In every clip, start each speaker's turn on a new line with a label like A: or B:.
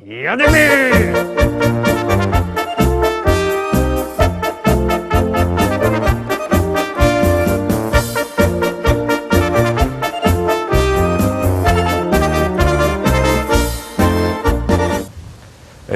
A: Jadymy!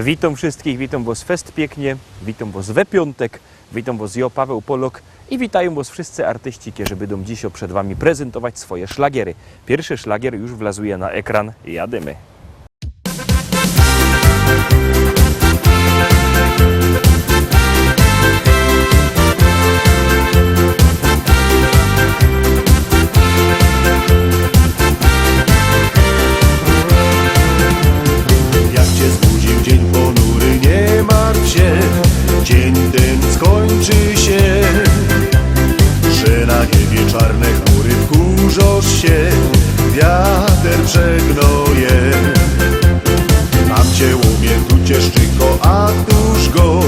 A: Witam wszystkich, witam was fest pięknie, witam was we piątek, witam was ja, Paweł Polok i witają was wszyscy artyści, którzy będą dzisiaj przed wami prezentować swoje szlagiery. Pierwszy szlagier już wlazuje na ekran, jadymy.
B: Dzień ten skończy się, że na niebie czarne chmury wkurzą się, wiatr przegnoje. Mam cię umie, tu cię szczyko, a tuż go,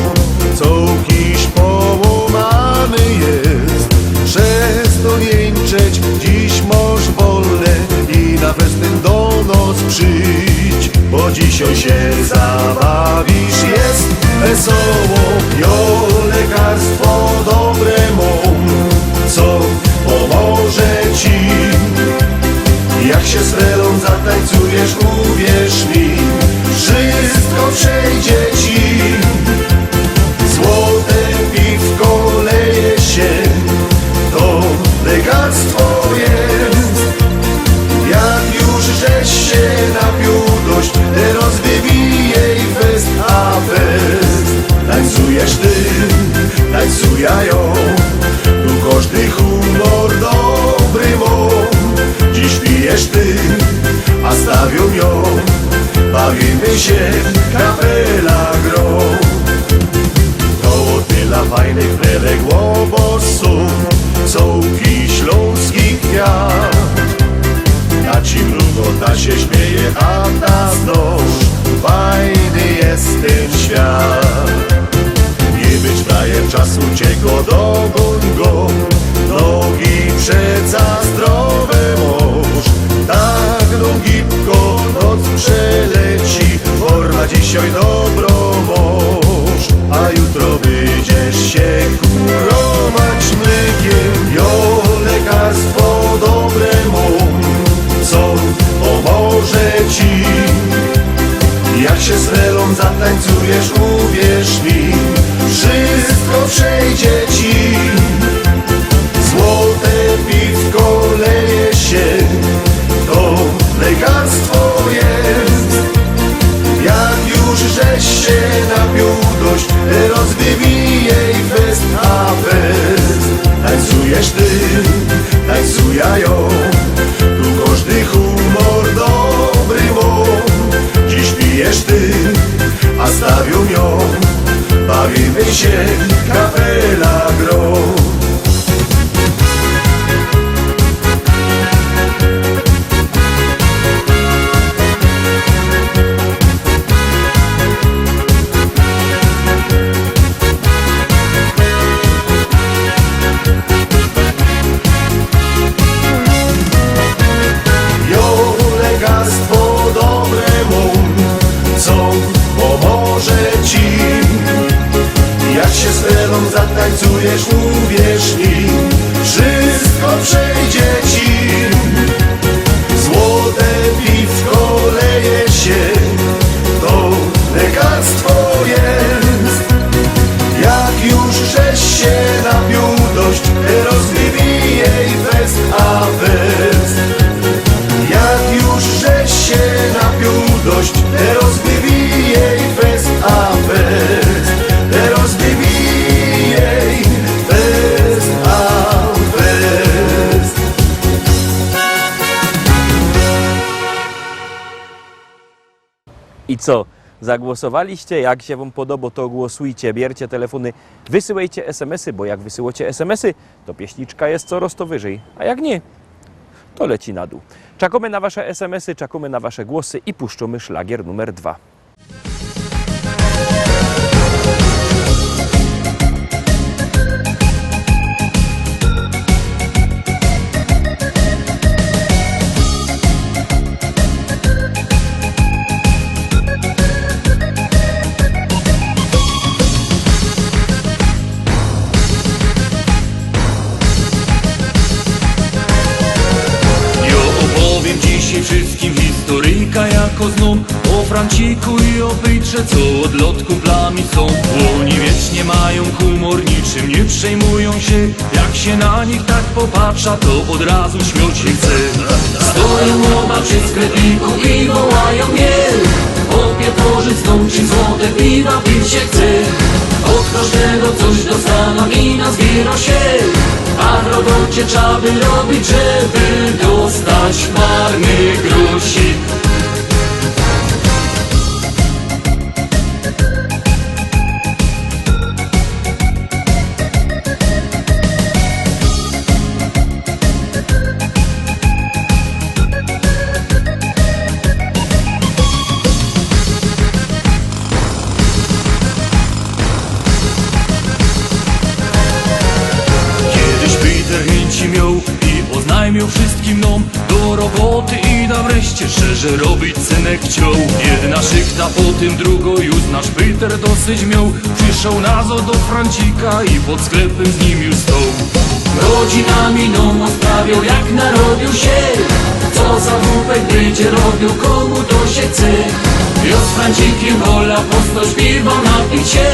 B: co kiś połamany jest. Przez to jęczeć dziś moż wolne i na festyn do nos przyjdź, bo dzisiaj się zabawisz, jest wesoło, jo lekarstwo dobre mą, co pomoże ci. Jak się z relą zatańcujesz, uwierz mi, wszystko przejdzie ci. Złote piwko leje się, to lekarstwo jest. Jak już żeś się napił dość, teraz wybijej fest, a fest. Tańcujesz ty, tańcuję ja, tu każdy humor dobry mą. Dziś pijesz ty, a stawią ją, bawimy się, kapela grą. Koło tyla fajnych frelek łobosów, cołki śląskich kwiat. Ta ci mrugota się śmieje, a ta znosz, fajny jest ten świat. Nie być frajer, czas uciekło, dogoń go, nogi przeca zdrowe mąż. Tak gibko noc przeleci, forma dzisiaj dobro mąż. A jutro będziesz się kuromać mlekiem, jo lekarstwo dobre mą, co pomoże ci. Jak się z relą zatańcujesz, uwierz mi, wszystko przejdzie ci. Złote piwko leje się, to lekarstwo jest. Jak już żeś się napił dość, teraz wybijej fest, a fest. Tańcujesz ty, tańcuję ja, tu każdy humor dobry mą. Dziś pijesz ty, a stawią ją, bawimy się, kapela grą. Zatańcujesz, uwierz mi, wszystko przejdzie ci. Złote piwko leje się, to lekarstwo jest. Jak już żeś się napił dość, teraz wybijej fest, a fest. Jak już żeś się napił dość, teraz wybijej fest, a fest. Teraz wybijej fest, a fest.
A: I co? Zagłosowaliście? Jak się wam podoba, to głosujcie, bierzcie telefony, wysyłajcie SMS-y, bo jak wysyłacie SMS-y, to pieśniczka jest coraz to wyżej, a jak nie, to leci na dół. Czekamy na wasze SMS-y, czekamy na wasze głosy i puszczamy szlagier numer 2.
C: wszystko zną o Franciku i o Pejtrze, co od lot kumplami są. Oni wiecznie mają humor, niczym nie przejmują się. Jak się na nich tak popatrza, to od razu śmiać się chce. Stoją oba przy sklepiku i wołają miel. Opie tworzy stączy złote piwa, pić się chce. Od każdego coś dostaną i nazbiera się. A w robocie trzeba by robić, żeby dostać marny grosik. Miał i oznajmił wszystkim nom do roboty i da wreszcie szczerze robić synek chciał. Jedna szychta, potem drugą, już nasz Peter dosyć miał. Przyszedł nazo do Francika i pod sklepem z nim już stał. Rodzinami nom sprawiał, jak narobił się. Co za głupek będzie robił, komu to się chce. Ja z Francikiem wola postoć piwo napić się.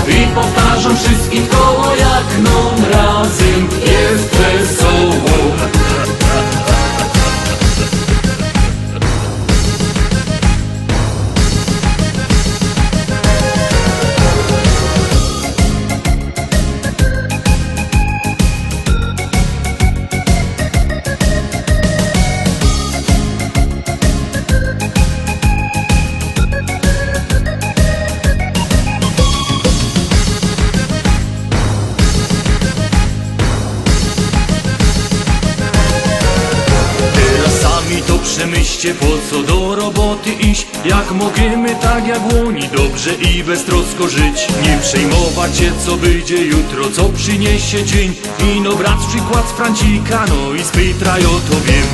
C: I powtarzam wszystkim koło, jak nam razem jest wesoło. Przemyślcie, po co do roboty iść, jak możemy tak jak oni dobrze i beztrosko żyć. Nie przejmować się, co wyjdzie jutro, co przyniesie dzień. I no brać przykład z Francika, no i z Petra, ja to wiem.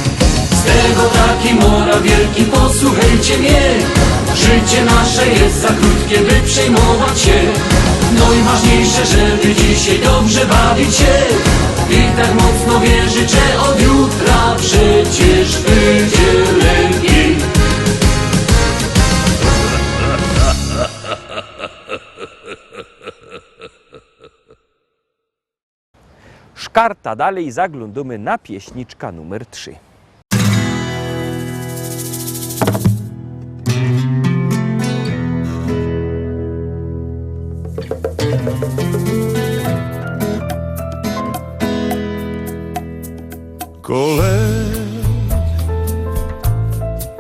C: Z tego taki mora wielki, posłuchajcie mnie. Życie nasze jest za krótkie, by przejmować się. No i ważniejsze, żeby dzisiaj dobrze bawić się. I tak mocno wierzyć, że od jutra przecież będzie lepiej.
A: Szkarta dalej, zaglądamy na pieśniczka numer 3.
B: Kolet,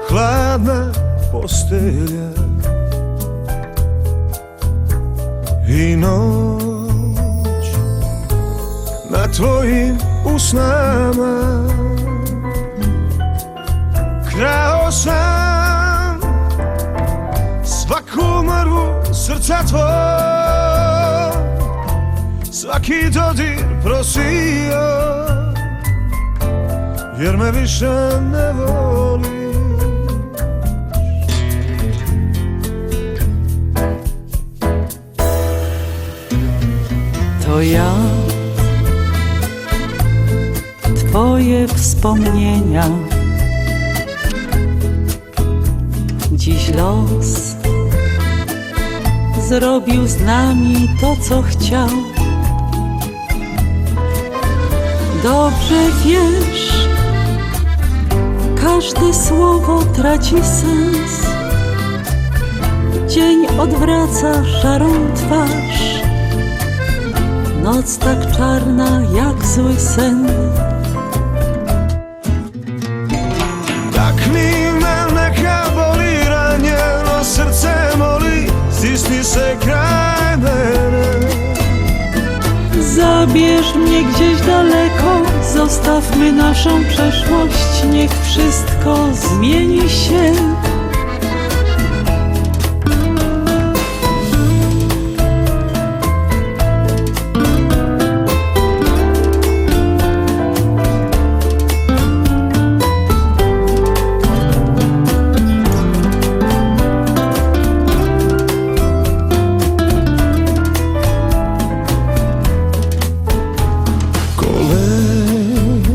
B: chladna postelja i noć na tvojim usnama. Krao sam svaku maru srca tvoj, svaki dodir prosio, jer me više ne voliš.
D: To ja, twoje wspomnienia. Dziś los zrobił z nami to, co chciał. Dobrze wiesz, każde słowo traci sens. Dzień odwraca szarą twarz, noc tak czarna jak zły sen.
B: Tak mi me neka boli ranjeno srce moli, stisni se kraj mene.
D: Zabierz mnie gdzieś daleko, zostawmy naszą przeszłość, niech wszystko zmieni się.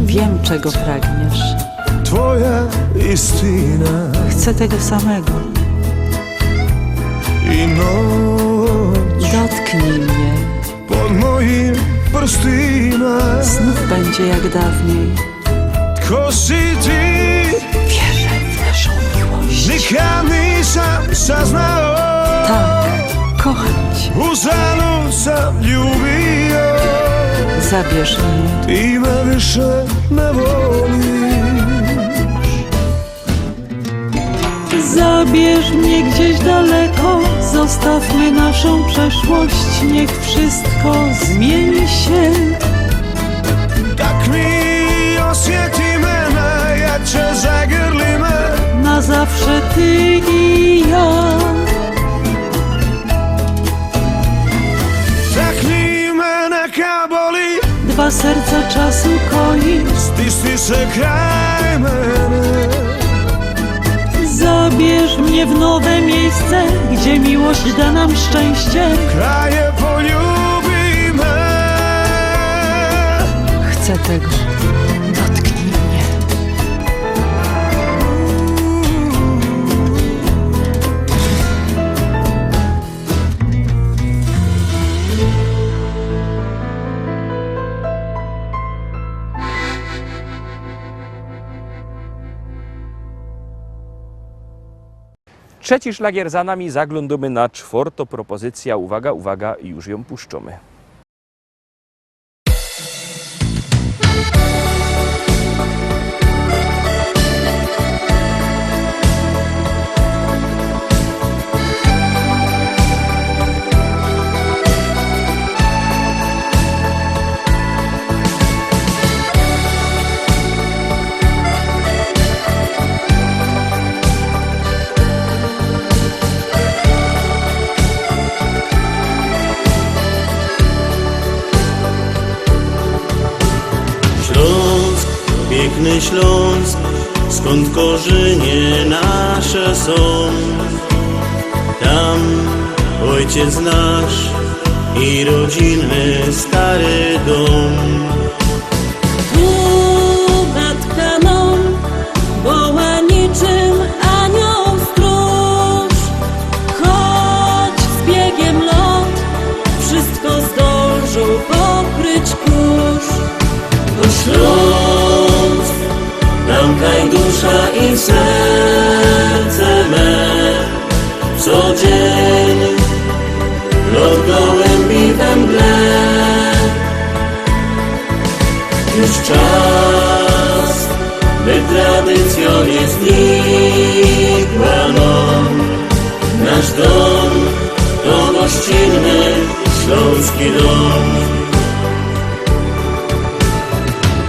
D: Wiem, czego pragniesz.
B: Twoja istina.
D: Chcę Chcę tego samego.
B: I noc
D: Dotknij mnie,
B: pod moim prstima.
D: znów będzie jak dawniej.
B: Tko si ti,
D: Wierzę w naszą miłość.
B: nikad nisam saznao.
D: Tak, kocham cię.
B: Uzalud sam ljubio.
D: Zabierz mnie.
B: Ti me više ne voliš.
D: Zabierz mnie gdzieś daleko, zostawmy naszą przeszłość, niech wszystko zmieni się.
B: Tak mi osjeti mene, ja cię zagrli me.
D: Na zawsze ty i ja.
B: Takni mene ka boli,
D: Dwa serca czasu koi.
B: stisni se kraj mene.
D: Zabierz mnie w nowe miejsce, gdzie miłość da nam szczęście.
B: Kraje poljubime.
D: Chcę tego. Dotknij mnie.
A: Trzeci szlagier za nami, zaglądamy na czwartą propozycja. Uwaga, uwaga, już ją puszczamy.
E: Śląsk, piękny Śląsk, skąd korzenie nasze są. Tam ojciec nasz i rodzinny stary dom.
F: Tu matka nam woła niczym anioł stróż. Choć z biegiem lot wszystko zdążył pokryć kurz.
E: To Śląsk, bramka i dusza i serce me. Co dzień lot gołębi we mgle. Już czas, by tradycją nie znikła nam. Nasz dom to gościnny śląski dom.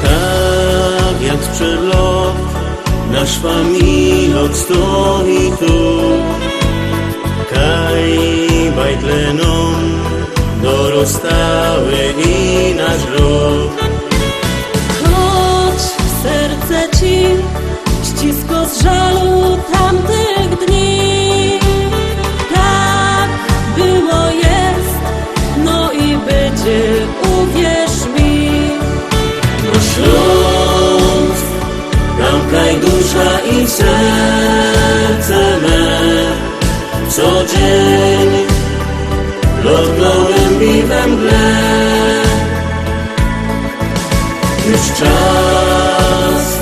E: Tak jak sprzed lat nasz familiok stoi tu. Kaj bajtlenom dorostały i nasz rok.
F: Choć serce ci ścisko z żalu tamtych dni. Tak było, jest, no i będzie, uwierz mi.
E: To Śląsk, bramka i dusza i serce me. Co dzień lot gołębi we mgle. Już czas,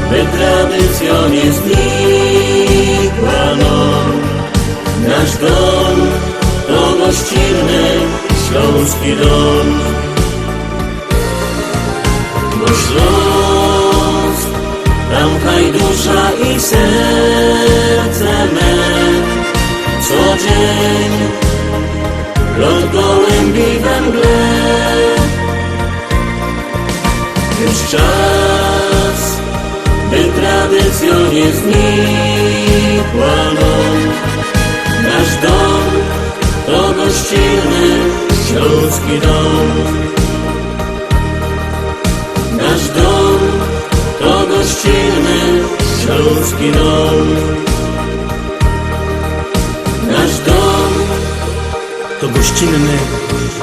E: by tradycją nie znikła nam. Nasz dom to gościnny śląski dom. Bo Śląsk, bramka i dusza i serce me. Co dzień lot gołębi we mgle. Już czas, by tradycją nie znikła nam. Nasz dom to gościnny śląski dom. Nasz dom to gościnny śląski dom. Nasz dom to gościnny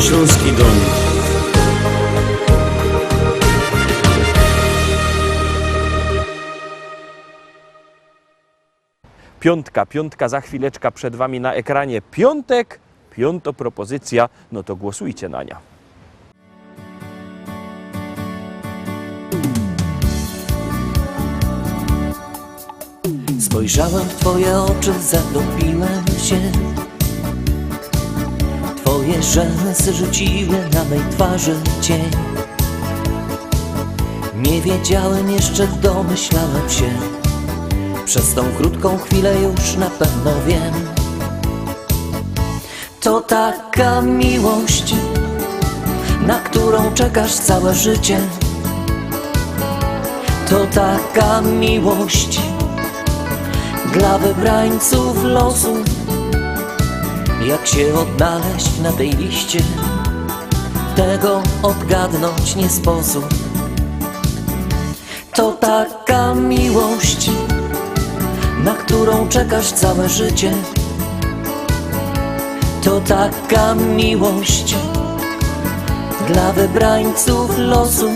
E: śląski dom.
A: Piątka za chwileczkę przed Wami na ekranie. Piątek, piąta propozycja, no to głosujcie na nią.
G: Spojrzałem w Twoje oczy, zatopiłem się. Twoje rzęsy rzuciły na mej twarzy cień. Nie wiedziałem jeszcze, domyślałem się. Przez tą krótką chwilę już na pewno wiem. To taka miłość, na którą czekasz całe życie. To taka miłość dla wybrańców losu. Jak się odnaleźć na tej liście, tego odgadnąć nie sposób. To taka miłość, na którą czekasz całe życie. To taka miłość dla wybrańców losu.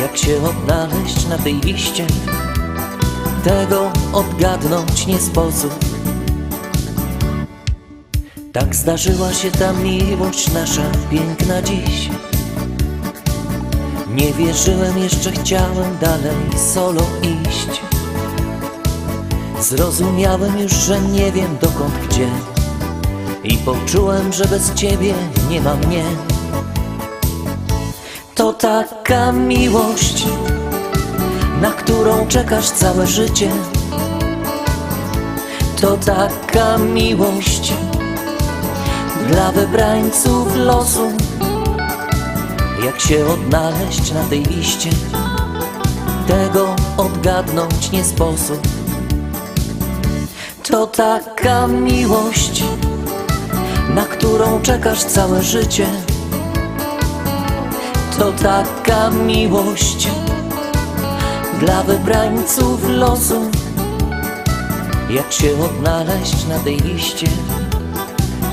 G: Jak się odnaleźć na tej liście, tego odgadnąć nie sposób. Tak zdarzyła się ta miłość nasza piękna dziś. Nie wierzyłem, jeszcze chciałem dalej solo iść. Zrozumiałem już, że nie wiem dokąd, gdzie. I poczułem, że bez Ciebie nie ma mnie. To taka miłość, na którą czekasz całe życie. To taka miłość dla wybrańców losu. Jak się odnaleźć na tej liście, tego odgadnąć nie sposób. To taka miłość, na którą czekasz całe życie. To taka miłość dla wybrańców losu. Jak się odnaleźć na tej liście,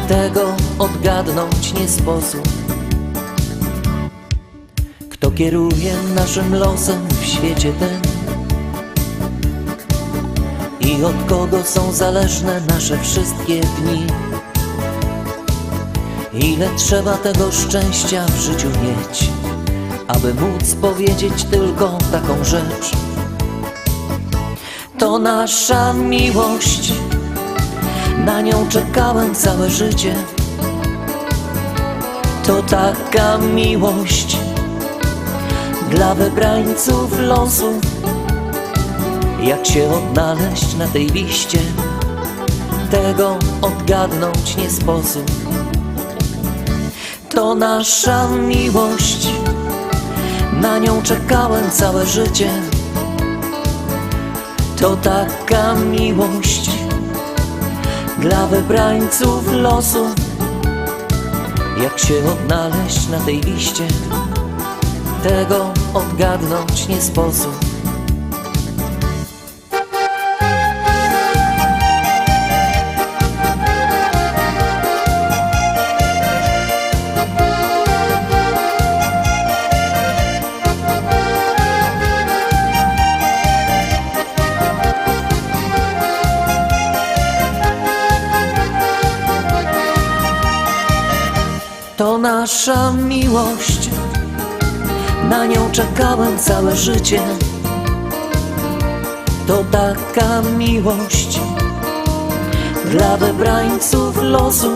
G: tego odgadnąć nie sposób. Kto kieruje naszym losem w świecie tym? I od kogo są zależne nasze wszystkie dni? Ile trzeba tego szczęścia w życiu mieć, aby móc powiedzieć tylko taką rzecz? To nasza miłość, na nią czekałem całe życie. To taka miłość dla wybrańców losu. Jak się odnaleźć na tej liście, tego odgadnąć nie sposób. To nasza miłość, na nią czekałem całe życie. To taka miłość dla wybrańców losu. Jak się odnaleźć na tej liście, tego odgadnąć nie sposób. To nasza miłość, na nią czekałem całe życie. To taka miłość dla wybrańców losu.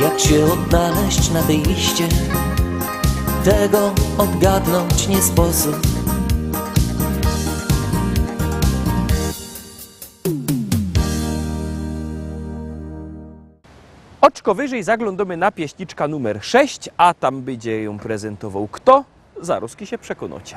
G: Jak się odnaleźć na tej liście, tego odgadnąć nie sposób.
A: Oczko wyżej zaglądamy na pieśniczka numer 6, a tam będzie ją prezentował kto? Zaraz się przekonacie.